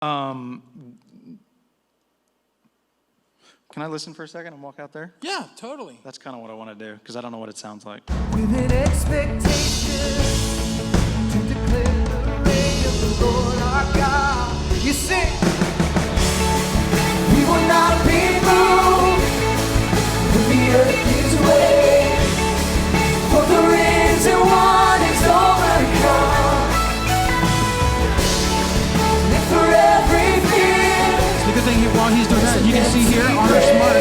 Um, can I listen for a second and walk out there? Yeah, totally. That's kind of what I want to do, because I don't know what it sounds like. With an expectation to declare the reign of the Lord our God. You sing. We will not be moved when the earth gives way. For the risen one is overcome. And for every fear. The good thing while he's doing that, you can see here on our smart,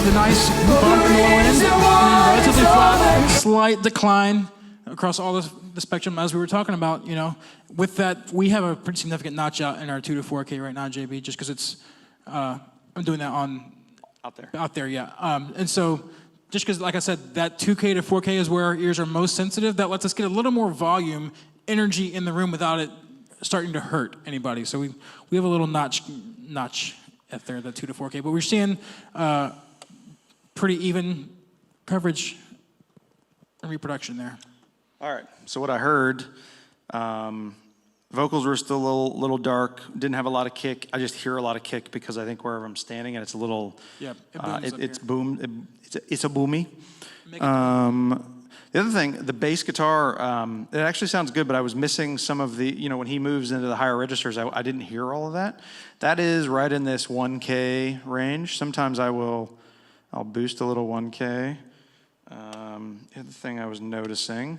the nice bump in the low end, and then relatively flat, slight decline across all the spectrum as we were talking about. You know, with that, we have a pretty significant notch out in our 2 to 4K right now, JB, just because it's, I'm doing that on out there, yeah. And so, just because, like I said, that 2K to 4K is where our ears are most sensitive. That lets us get a little more volume, energy in the room without it starting to hurt anybody. So we have a little notch at there, the 2 to 4K. But we're seeing pretty even coverage and reproduction there. All right. So what I heard, vocals were still a little dark. Didn't have a lot of kick. I just hear a lot of kick because I think wherever I'm standing, and it's a little. Yeah, it's boom. It's a boomy. The other thing, the bass guitar, it actually sounds good, but I was missing some of the, you know, when he moves into the higher registers, I didn't hear all of that. That is right in this 1K range. Sometimes I'll boost a little 1K. The other thing I was noticing,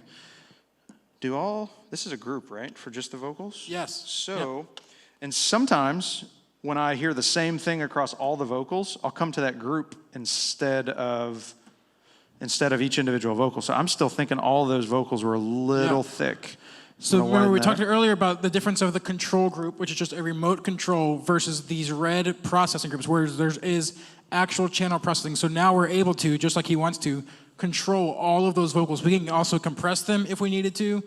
this is a group, right, for just the vocals? Yes. So, and sometimes when I hear the same thing across all the vocals, I'll come to that group instead of each individual vocal. So I'm still thinking all those vocals were a little thick. So remember we talked earlier about the difference of the control group, which is just a remote control, versus these red processing groups, where there is actual channel processing. So now we're able to, just like he wants to, control all of those vocals. We can also compress them if we needed to.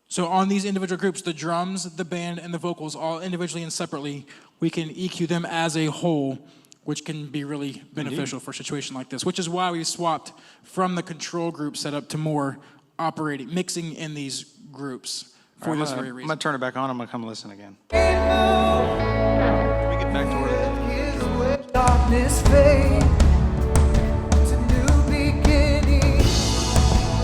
So on these individual groups, the drums, the band, and the vocals, all individually and separately, we can EQ them as a whole, which can be really beneficial for a situation like this, which is why we swapped from the control group setup to more mixing in these groups for this very reason. I'm going to turn it back on. I'm going to come listen again. Can we get back to where darkness fade to new beginnings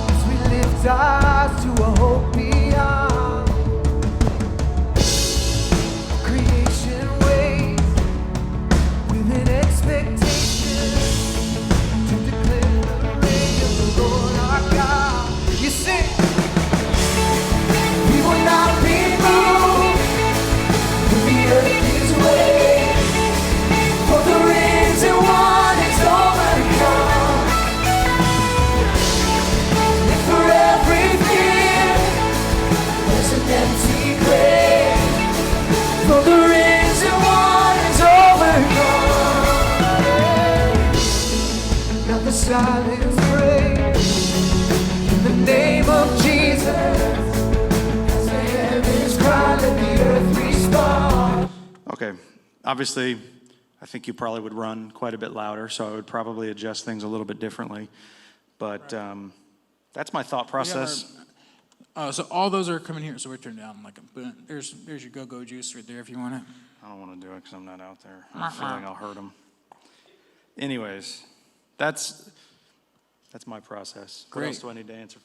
as we lift eyes to a hope beyond. Creation waits with an expectation to declare the reign of the Lord our God. You sing. We will not be moved when the earth gives way. For the risen one is overcome. And for every fear, there's an empty grave. For the risen one is overcome. Now the silence breaks in the name of Jesus. As the heavens cry, let the earth respond. Okay, obviously, I think you probably would run quite a bit louder, so I would probably adjust things a little bit differently. But that's my thought process. So all those are coming here, so we're turned down like a. There's your go-go juice right there if you want it. I don't want to do it because I'm not out there. I'm feeling I'll hurt them. Anyways, that's my process. What else do I need to answer?